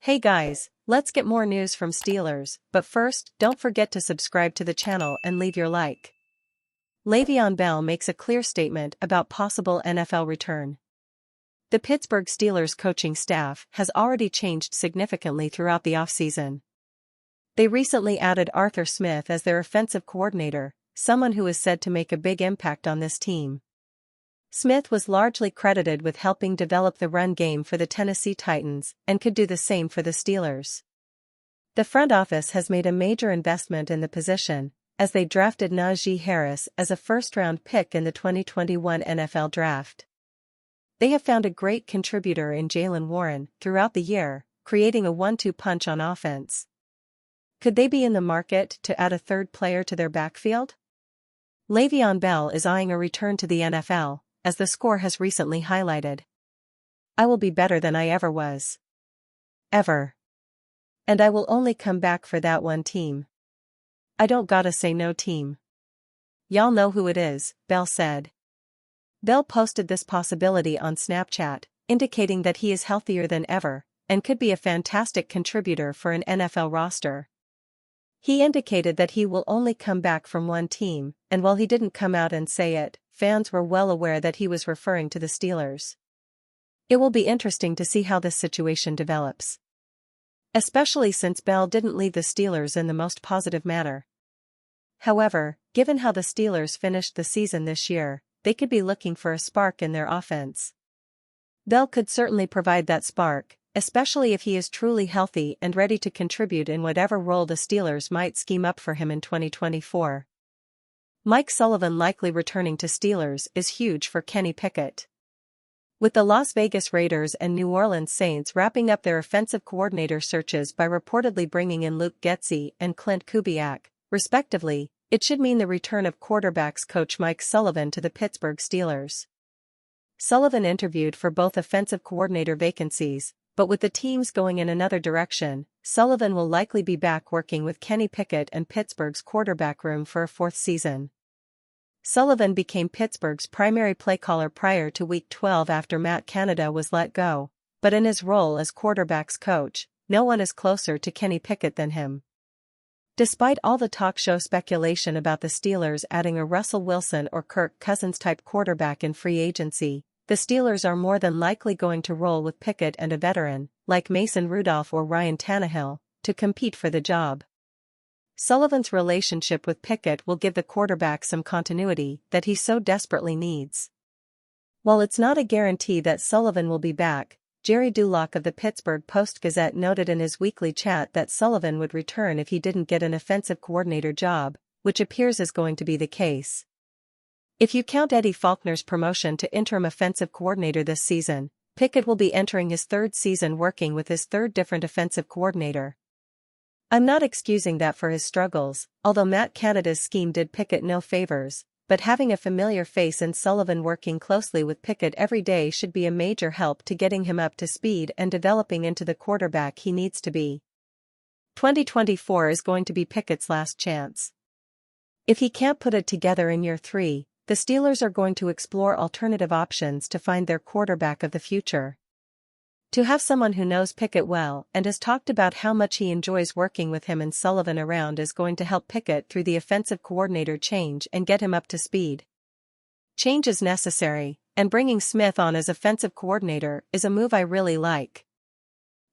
Hey guys, let's get more news from Steelers, but first, don't forget to subscribe to the channel and leave your like. Le'Veon Bell makes a clear statement about possible NFL return. The Pittsburgh Steelers coaching staff has already changed significantly throughout the offseason. They recently added Arthur Smith as their offensive coordinator, someone who is said to make a big impact on this team. Smith was largely credited with helping develop the run game for the Tennessee Titans and could do the same for the Steelers. The front office has made a major investment in the position, as they drafted Najee Harris as a first-round pick in the 2021 NFL Draft. They have found a great contributor in Jaylen Warren throughout the year, creating a 1-2 punch on offense. Could they be in the market to add a third player to their backfield? Le'Veon Bell is eyeing a return to the NFL, as the score has recently highlighted. I will be better than I ever was. Ever. And I will only come back for that one team. I don't gotta say no team. Y'all know who it is, Bell said. Bell posted this possibility on Snapchat, indicating that he is healthier than ever, and could be a fantastic contributor for an NFL roster. He indicated that he will only come back from one team, and while he didn't come out and say it, fans were well aware that he was referring to the Steelers. It will be interesting to see how this situation develops. Especially since Bell didn't leave the Steelers in the most positive manner. However, given how the Steelers finished the season this year, they could be looking for a spark in their offense. Bell could certainly provide that spark, especially if he is truly healthy and ready to contribute in whatever role the Steelers might scheme up for him in 2024. Mike Sullivan likely returning to Steelers is huge for Kenny Pickett. With the Las Vegas Raiders and New Orleans Saints wrapping up their offensive coordinator searches by reportedly bringing in Luke Getsy and Clint Kubiak, respectively, it should mean the return of quarterbacks coach Mike Sullivan to the Pittsburgh Steelers. Sullivan interviewed for both offensive coordinator vacancies, but with the teams going in another direction, Sullivan will likely be back working with Kenny Pickett and Pittsburgh's quarterback room for a fourth season. Sullivan became Pittsburgh's primary play caller prior to Week 12 after Matt Canada was let go, but in his role as quarterbacks coach, no one is closer to Kenny Pickett than him. Despite all the talk show speculation about the Steelers adding a Russell Wilson or Kirk Cousins-type quarterback in free agency, the Steelers are more than likely going to roll with Pickett and a veteran, like Mason Rudolph or Ryan Tannehill, to compete for the job. Sullivan's relationship with Pickett will give the quarterback some continuity that he so desperately needs. While it's not a guarantee that Sullivan will be back, Jerry Dulac of the Pittsburgh Post-Gazette noted in his weekly chat that Sullivan would return if he didn't get an offensive coordinator job, which appears is going to be the case. If you count Eddie Faulkner's promotion to interim offensive coordinator this season, Pickett will be entering his third season working with his third different offensive coordinator. I'm not excusing that for his struggles, although Matt Canada's scheme did Pickett no favors, but having a familiar face in Sullivan working closely with Pickett every day should be a major help to getting him up to speed and developing into the quarterback he needs to be. 2024 is going to be Pickett's last chance. If he can't put it together in year 3, the Steelers are going to explore alternative options to find their quarterback of the future. To have someone who knows Pickett well and has talked about how much he enjoys working with him and Sullivan around is going to help Pickett through the offensive coordinator change and get him up to speed. Change is necessary, and bringing Smith on as offensive coordinator is a move I really like.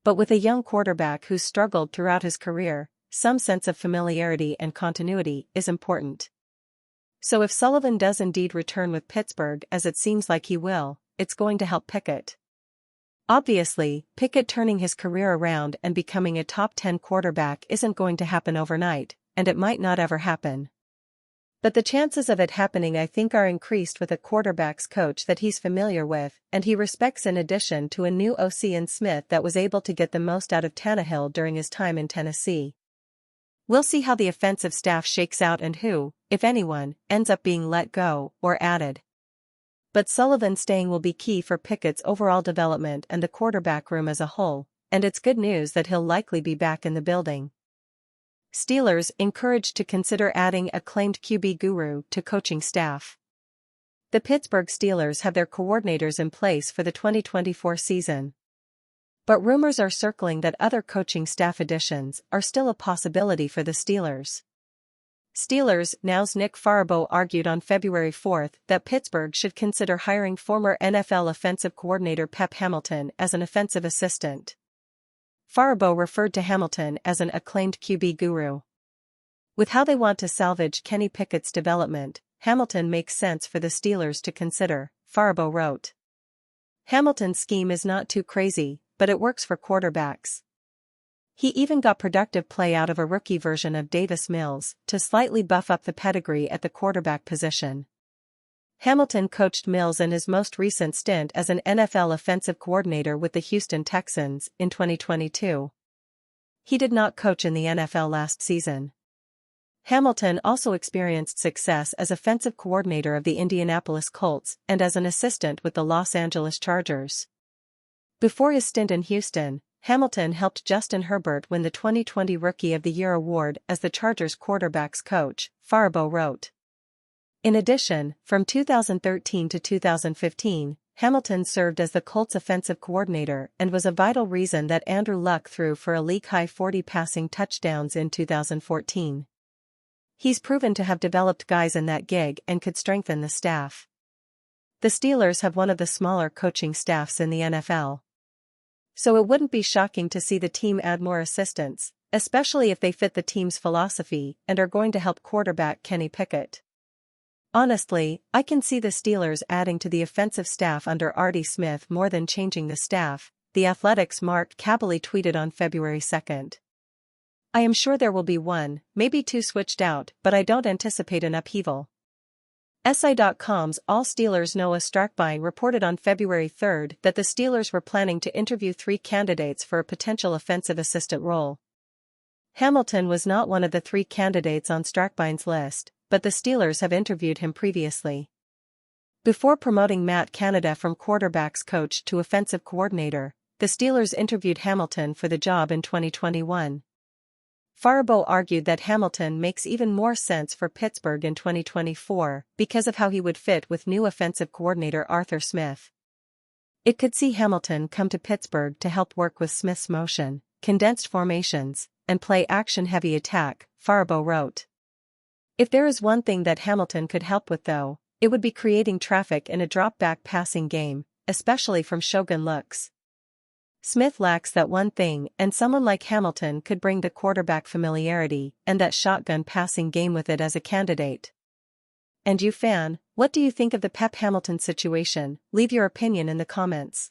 But with a young quarterback who's struggled throughout his career, some sense of familiarity and continuity is important. So if Sullivan does indeed return with Pittsburgh, as it seems like he will, it's going to help Pickett. Obviously, Pickett turning his career around and becoming a top 10 quarterback isn't going to happen overnight, and it might not ever happen. But the chances of it happening I think are increased with a quarterbacks coach that he's familiar with and he respects, in addition to a new OC in Smith that was able to get the most out of Tannehill during his time in Tennessee. We'll see how the offensive staff shakes out and who, if anyone, ends up being let go or added. But Sullivan staying will be key for Pickett's overall development and the quarterback room as a whole, and it's good news that he'll likely be back in the building. Steelers encouraged to consider adding acclaimed QB guru to coaching staff. The Pittsburgh Steelers have their coordinators in place for the 2024 season. But rumors are circling that other coaching staff additions are still a possibility for the Steelers. Steelers Now's Nick Farabaugh argued on February 4 that Pittsburgh should consider hiring former NFL offensive coordinator Pep Hamilton as an offensive assistant. Farabaugh referred to Hamilton as an acclaimed QB guru. With how they want to salvage Kenny Pickett's development, Hamilton makes sense for the Steelers to consider, Farabaugh wrote. Hamilton's scheme is not too crazy, but it works for quarterbacks. He even got productive play out of a rookie version of Davis Mills to slightly buff up the pedigree at the quarterback position. Hamilton coached Mills in his most recent stint as an NFL offensive coordinator with the Houston Texans in 2022. He did not coach in the NFL last season. Hamilton also experienced success as offensive coordinator of the Indianapolis Colts and as an assistant with the Los Angeles Chargers. Before his stint in Houston, Hamilton helped Justin Herbert win the 2020 Rookie of the Year award as the Chargers quarterbacks coach, Farabaugh wrote. In addition, from 2013 to 2015, Hamilton served as the Colts offensive coordinator and was a vital reason that Andrew Luck threw for a league-high 40 passing touchdowns in 2014. He's proven to have developed guys in that gig and could strengthen the staff. The Steelers have one of the smaller coaching staffs in the NFL. So it wouldn't be shocking to see the team add more assistants, especially if they fit the team's philosophy and are going to help quarterback Kenny Pickett. Honestly, I can see the Steelers adding to the offensive staff under Artie Smith more than changing the staff, The Athletic's Mark Kaboly tweeted on February 2. I am sure there will be one, maybe two switched out, but I don't anticipate an upheaval. SI.com's All Steelers Noah Strackbein reported on February 3 that the Steelers were planning to interview 3 candidates for a potential offensive assistant role. Hamilton was not one of the 3 candidates on Strackbein's list, but the Steelers have interviewed him previously. Before promoting Matt Canada from quarterbacks coach to offensive coordinator, the Steelers interviewed Hamilton for the job in 2021. Farabaugh argued that Hamilton makes even more sense for Pittsburgh in 2024 because of how he would fit with new offensive coordinator Arthur Smith. It could see Hamilton come to Pittsburgh to help work with Smith's motion, condensed formations, and play action-heavy attack, Farabaugh wrote. If there is one thing that Hamilton could help with though, it would be creating traffic in a drop-back passing game, especially from shotgun looks. Smith lacks that one thing, and someone like Hamilton could bring the quarterback familiarity and that shotgun passing game with it as a candidate. And you fan, what do you think of the Pep Hamilton situation? Leave your opinion in the comments.